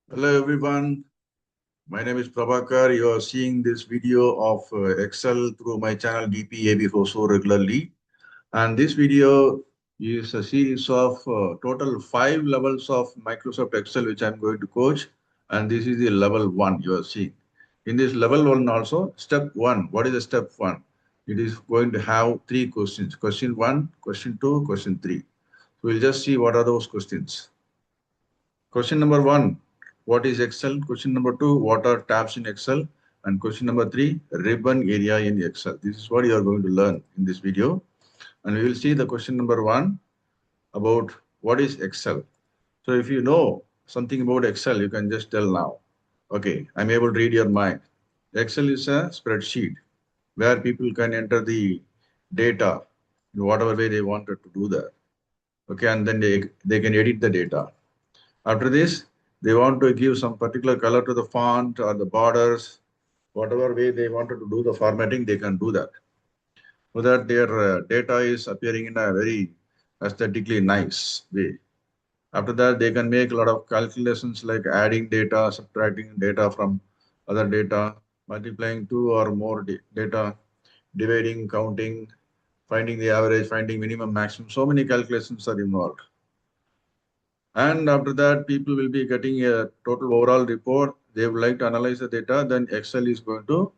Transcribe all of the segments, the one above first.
Hello everyone, my name is Prabhakar. You are seeing this video of Excel through my channel DPAB so regularly. And this video is a series of total 5 levels of Microsoft Excel which I'm going to coach. And this is the level 1 you are seeing. In this level 1 also, step 1. What is the step 1? It is going to have 3 questions. Question 1, question 2, question 3. So we'll just see what are those questions. Question number 1, what is Excel? Question number 2, what are tabs in Excel? And question number 3, ribbon area in Excel. This is what you are going to learn in this video. And we will see the question number 1 about what is Excel. So if you know something about Excel, you can just tell now. Okay, I'm able to read your mind. Excel is a spreadsheet where people can enter the data in whatever way they wanted to do that. Okay, and then they can edit the data. After this, they want to give some particular color to the font or the borders, whatever way they wanted to do the formatting, they can do that. So that their data is appearing in a very aesthetically nice way. After that, they can make a lot of calculations like adding data, subtracting data from other data, multiplying two or more data, dividing, counting, finding the average, finding minimum, maximum. So many calculations are involved. And after that, people will be getting a total overall report. They would like to analyze the data. Then Excel is going to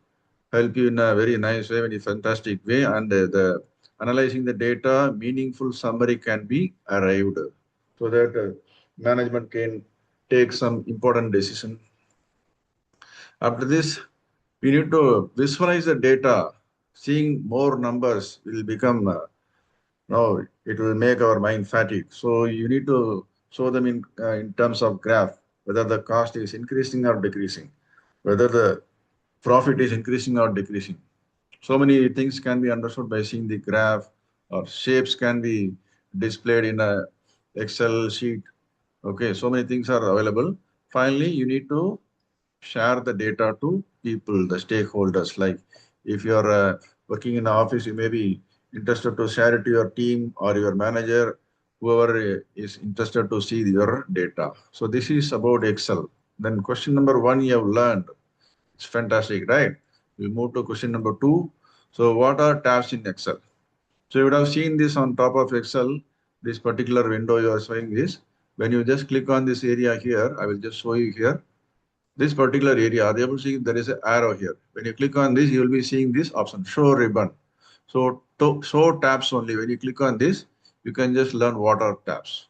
help you in a very nice way, very fantastic way. And the analyzing the data, meaningful summary can be arrived so that management can take some important decision. After this, we need to visualize the data. Seeing more numbers will become no, it will make our mind fatigue. So you need to show them in terms of graph, whether the cost is increasing or decreasing, whether the profit is increasing or decreasing. So many things can be understood by seeing the graph, or shapes can be displayed in a Excel sheet. Okay, so many things are available. Finally, you need to share the data to people, the stakeholders. Like if you're working in the office, you may be interested to share it to your team or your manager, whoever is interested to see your data. So this is about Excel. Then question number 1 you have learned. It's fantastic, right? We move to question number 2. So what are tabs in Excel? So you would have seen this on top of Excel, this particular window you are showing this. When you just click on this area here, I will just show you here this particular area, are you able to see there is an arrow here? When you click on this, you will be seeing this option, show ribbon. So to show tabs only, when you click on this, you can just learn what are tabs.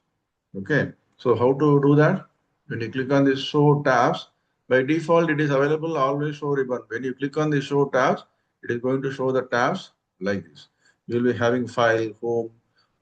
Okay. So how to do that? When you click on this show tabs, by default, it is available always show ribbon. When you click on the show tabs, it is going to show the tabs like this. You will be having file, home,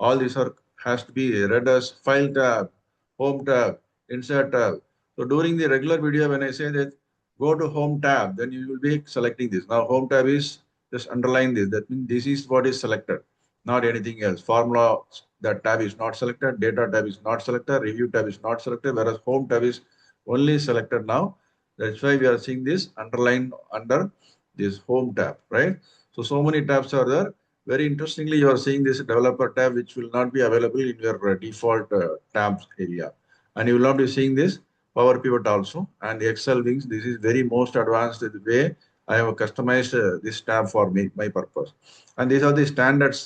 all these are has to be read as file tab, home tab, insert tab. So during the regular video, when I say that go to home tab, then you will be selecting this. Now home tab is just underline this. That means this is what is selected, not anything else. Formula, that tab is not selected, data tab is not selected, review tab is not selected, whereas home tab is only selected now. That's why we are seeing this underline under this home tab, right? So, so many tabs are there. Very interestingly, you are seeing this developer tab, which will not be available in your default tabs area. And you will not be seeing this Power Pivot also and Excel Wings. This is very most advanced way I have customized this tab for me, my purpose. And these are the standard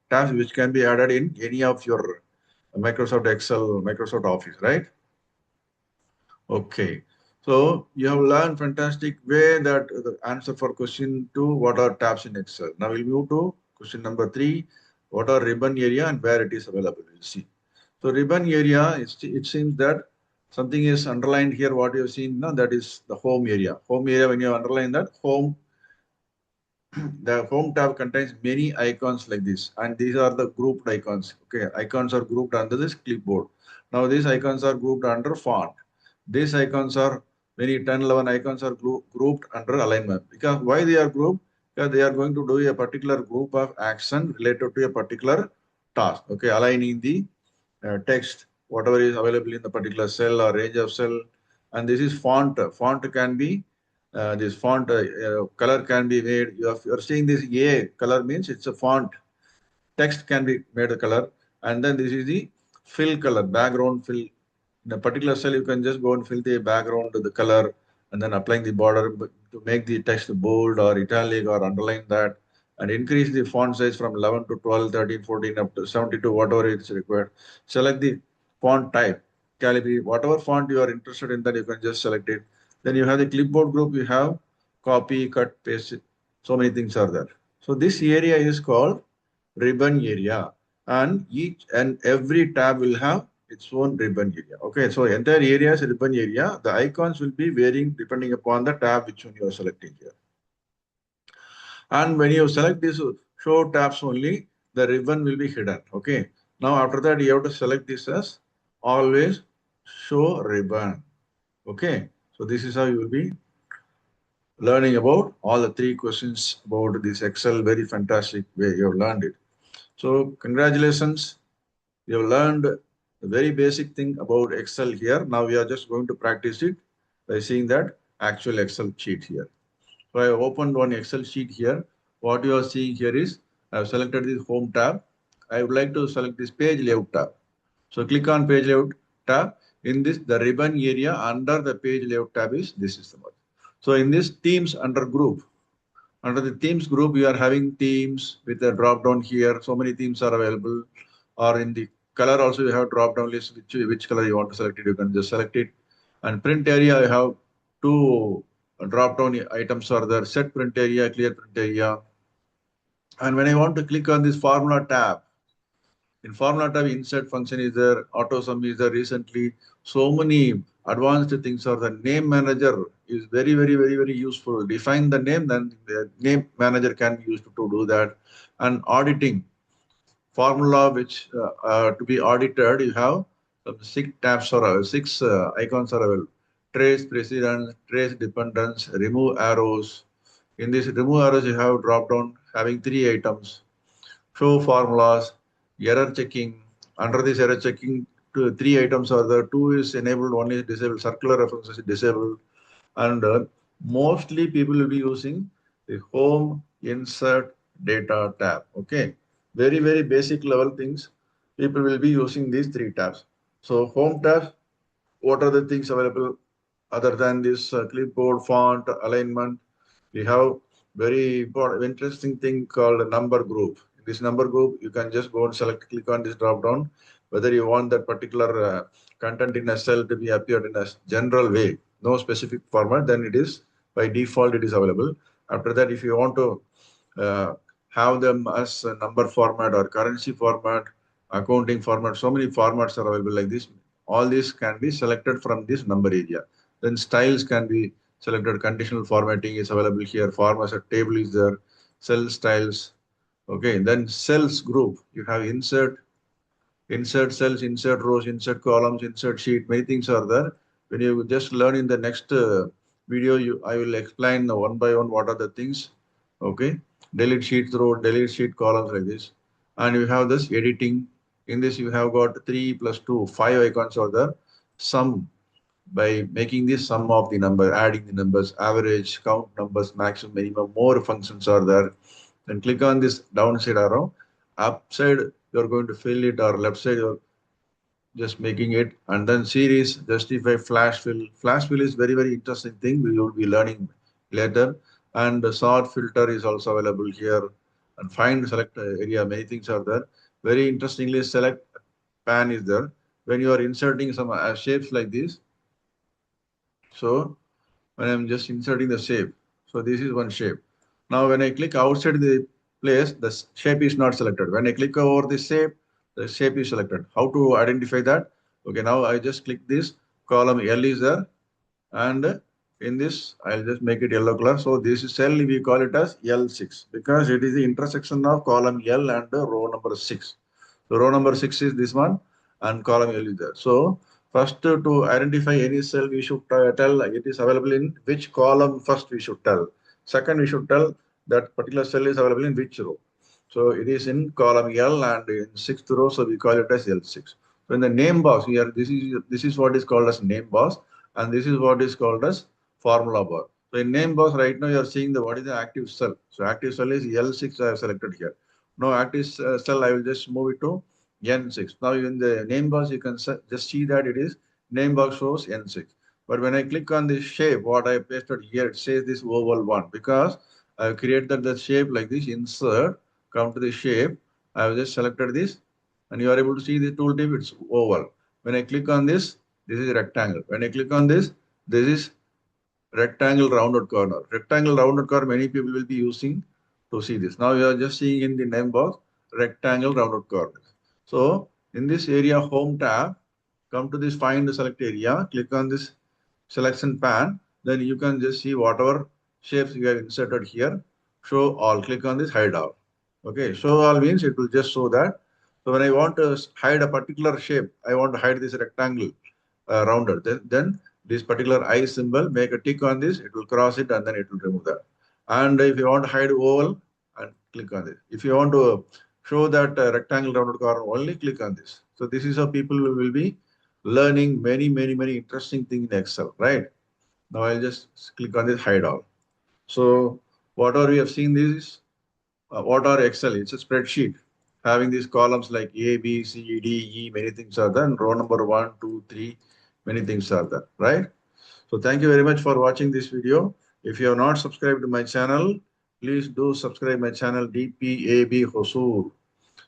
tabs which can be added in any of your Microsoft Excel, Microsoft Office, right? Okay. So you have learned fantastic way that the answer for question 2, what are tabs in Excel? Now we'll move to question number 3, what are ribbon area and where it is available? We'll see. So ribbon area, it seems that something is underlined here. What you have seen now, that is the home area. Home area, when you underline that, home, the home tab contains many icons like this, and these are the grouped icons. Okay, icons are grouped under this clipboard. Now these icons are grouped under font. These icons are many 10, 11 icons are grouped under alignment. Because why they are grouped? Because they are going to do a particular group of action related to a particular task. Okay, aligning the text, whatever is available in the particular cell or range of cell. And this is font. Font can be, this font color can be made. You're seeing this A color means it's a font. Text can be made a color. And then this is the fill color, background fill In a particular cell, you can just go and fill the background, the color, and then applying the border to make the text bold or italic or underline that, and increase the font size from 11 to 12, 13, 14, up to 72, whatever is required. Select the font type, Calibri, whatever font you are interested in that you can just select it. Then you have the clipboard group, you have copy, cut, paste, so many things are there. So this area is called ribbon area, and each and every tab will have its own ribbon area. Okay, so entire area is a ribbon area. The icons will be varying depending upon the tab which one you are selecting here. And when you select this show tabs only, the ribbon will be hidden. Okay. Now after that, you have to select this as always show ribbon. Okay. So this is how you will be learning about all the three questions about this Excel. Very fantastic way you have learned it. So congratulations. You have learned the very basic thing about Excel here. Now we are just going to practice it by seeing that actual Excel sheet here. So I opened one Excel sheet here. What you are seeing here is I have selected this home tab. I would like to select this page layout tab. So click on page layout tab. In this, the ribbon area under the page layout tab is this is the one. So in this themes under group, under the themes group, we are having themes with a drop down here. So many themes are available. Or in the color also you have drop down list, which color you want to select it. You can just select it. And print area, you have two drop down items are there. Set print area, clear print area. And when I want to click on this formula tab, in formula tab, insert function is there, auto sum is there recently. So many advanced things are the name manager is very, very, very, very useful. Define the name, then the name manager can be used to do that. And auditing formula which to be audited, you have some six tabs or six icons are available. Trace precedence, trace dependence, remove arrows. In this remove arrows, you have drop down having three items. Show formulas, error checking. Under this error checking, three items are there. Two is enabled, one is disabled. Circular references is disabled. And mostly people will be using the home insert data tab. Okay. Very, very basic level things. People will be using these three tabs. So home tab, what are the things available other than this clipboard, font, alignment? We have very important, interesting thing called number group. In this number group, you can just go and select, click on this drop down, whether you want that particular content in a cell to be appeared in a general way, no specific format, then it is by default it is available. After that, if you want to uh, have them as a number format or currency format, accounting format, so many formats are available like this. All these can be selected from this number area. Then styles can be selected, conditional formatting is available here, form as a table is there, cell styles. Okay, then cells group, you have insert cells, insert rows, insert columns, insert sheet, many things are there. When you just learn in the next video, I will explain one by one what are the things. Okay, delete sheet row, delete sheet columns like this. And you have this editing. In this, you have got 3 plus 2, 5 icons are there. Sum, by making this sum of the number, adding the numbers, average, count numbers, maximum, minimum, more functions are there. Then click on this downside arrow. Upside, you're going to fill it, or left side, you're just making it. And then series, justify, flash fill. Flash fill is very, very interesting thing. We will be learning later. And the sort filter is also available here. And find, select area, many things are there. Very interestingly, select pan is there. When you are inserting some shapes like this, so when I'm just inserting the shape, so this is one shape. Now when I click outside the place, the shape is not selected. When I click over the shape is selected. How to identify that? Okay, now I just click this, column L is there, and in this, I'll just make it yellow color. So this is cell, we call it as L6 because it is the intersection of column L and row number 6. So row number 6 is this one and column L is there. So first to identify any cell, we should tell it is available in which column first we should tell. Second, we should tell that particular cell is available in which row. So it is in column L and in 6th row, so we call it as L6. So in the name box here, this is what is called as name box, and this is what is called as formula bar. So in name box right now you are seeing the what is the active cell. So active cell is L6 I have selected here. Now active cell I will just move it to N6. Now in the name box you can just see that it is name box shows N6. But when I click on this shape, what I pasted here, it says this oval one because I've created the shape like this, insert, come to the shape. I've just selected this and you are able to see the tooltip, it's oval. When I click on this is rectangle. When I click on this is rectangle rounded corner. Rectangle rounded corner, many people will be using to see this. Now you are just seeing in the name box, rectangle rounded corner. So in this area, home tab, come to this find the select area, click on this selection pan, then you can just see whatever shapes you have inserted here. Show all, click on this hide all. Okay, show all means it will just show that. So when I want to hide a particular shape, I want to hide this rectangle rounded. Then this particular eye symbol, make a tick on this, it will cross it and then it will remove that. And if you want to hide oval, and click on this. If you want to show that rectangle rounded corner only, click on this. So this is how people will be learning many interesting things in Excel, right? Now I'll just click on this hide all. So whatever we have seen this, what are Excel? It's a spreadsheet having these columns like A, B, C, D, E, many things are there. And row number 1, 2, 3, many things are there, right? So thank you very much for watching this video. If you have not subscribed to my channel, please do subscribe my channel DPAB Hosur.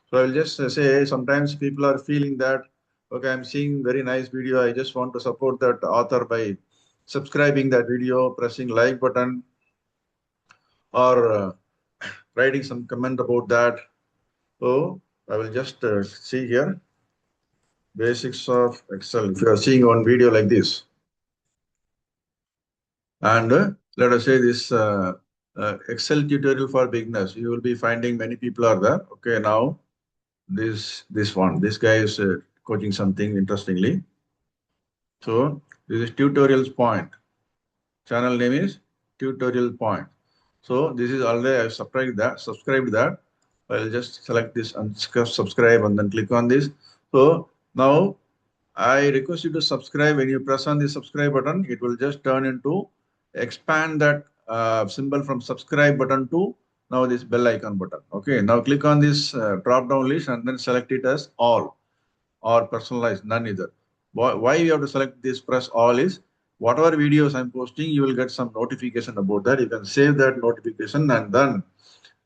So I will just say sometimes people are feeling that, okay, I'm seeing very nice video. I just want to support that author by subscribing that video, pressing like button or writing some comment about that. So I will just see here, basics of Excel. If you are seeing one video like this, and let us say this Excel tutorial for beginners, you will be finding many people are there. Okay, now this guy is coaching something interestingly. So this is tutorials point. Channel name is tutorial point. So this is already I subscribed that. I'll just select this and subscribe and then click on this. So now I request you to subscribe. When you press on the subscribe button, it will just turn into expand that symbol from subscribe button to now this bell icon button. Okay, now click on this drop down list and then select it as all or personalized, none either. Why you have to select this press all is whatever videos I'm posting, you will get some notification about that. You can save that notification and then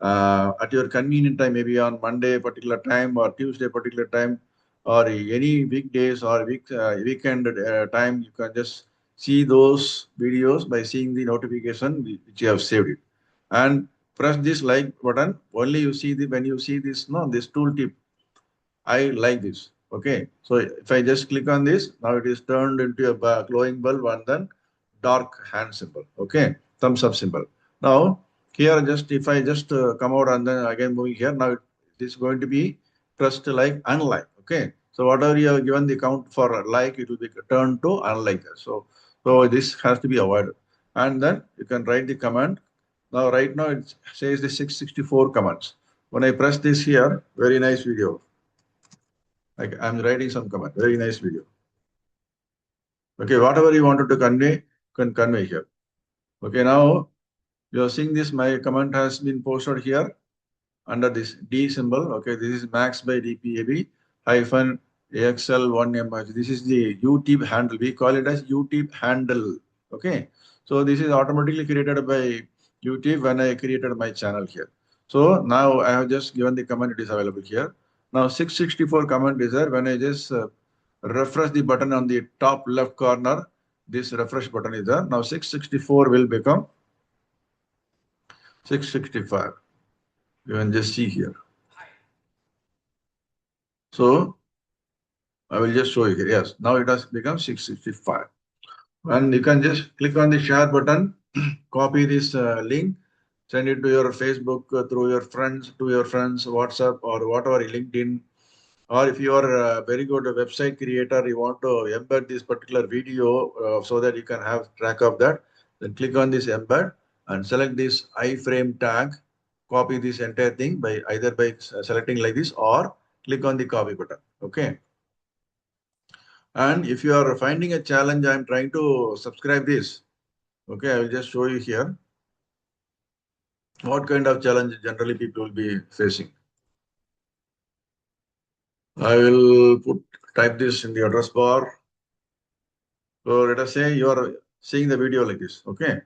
at your convenient time, maybe on Monday particular time or Tuesday particular time or any weekdays or weekend time, you can just see those videos by seeing the notification which you have saved it. And press this like button. Only you see the when you see this this tooltip I like this. Okay. So if I just click on this, now it is turned into a glowing bulb and then dark hand symbol. Okay. Thumbs up symbol. Now here just if I just come out and then again moving here, now it is going to be pressed like unlike. Okay. So whatever you have given the count for like, it will be turned to unlike. So this has to be avoided. And then you can write the command. Now right now it says the 664 commands. When I press this here, very nice video. Like I'm writing some comment. Very nice video. Okay, whatever you wanted to convey, can convey here. Okay, now you're seeing this. My comment has been posted here under this D symbol. Okay, this is max by DPAB hyphen AXL1MH. This is the UTIP handle. We call it as UTIP handle. Okay, so this is automatically created by UTIP when I created my channel here. So now I have just given the comment. It is available here. Now 664 comment is there. When I just refresh the button on the top left corner, this refresh button is there. Now 664 will become 665. You can just see here. So I will just show you here. Yes, now it has become 665. And you can just click on the share button, copy this link, send it to your Facebook through your friends, to your friends, WhatsApp or whatever, LinkedIn. Or if you are a very good website creator, you want to embed this particular video so that you can have track of that, then click on this embed and select this iframe tag, copy this entire thing by either by selecting like this or click on the copy button. Okay. And if you are finding a challenge, I'm trying to subscribe this. Okay, I will just show you here. What kind of challenge generally people will be facing. I will type this in the address bar. So let us say you are seeing the video like this, okay?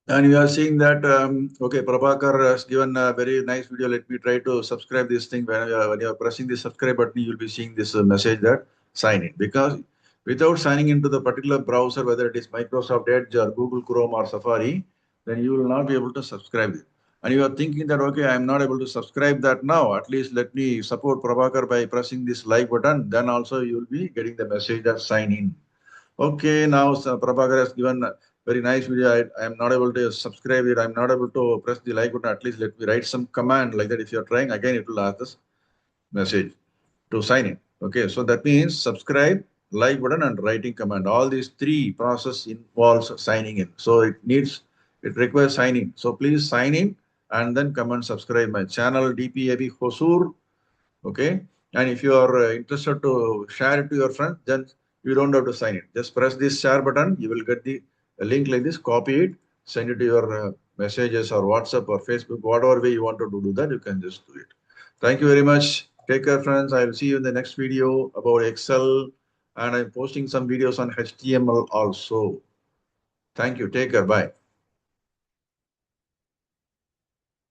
And you are seeing that, okay, Prabhakar has given a very nice video. Let me try to subscribe this thing. When you are pressing the subscribe button, you will be seeing this message that sign in. Because without signing into the particular browser, whether it is Microsoft Edge or Google Chrome or Safari, then you will not be able to subscribe it. And you are thinking that, okay, I am not able to subscribe that now. At least let me support Prabhakar by pressing this like button. Then also you will be getting the message that sign in. Okay, now Prabhakar has given a very nice video. I am not able to subscribe it. I am not able to press the like button. At least let me write some command like that. If you are trying again, it will ask this message to sign in. Okay, so that means subscribe, like button, and writing command. All these three process involves signing in. So it requires signing. So please sign in and then come and subscribe my channel DPAB Hosur. Okay. And if you are interested to share it to your friend, then you don't have to sign it. Just press this share button. You will get the link like this, copy it, send it to your messages or WhatsApp or Facebook, whatever way you want to do that, you can just do it. Thank you very much. Take care, friends. I will see you in the next video about Excel. And I'm posting some videos on HTML also. Thank you. Take care. Bye.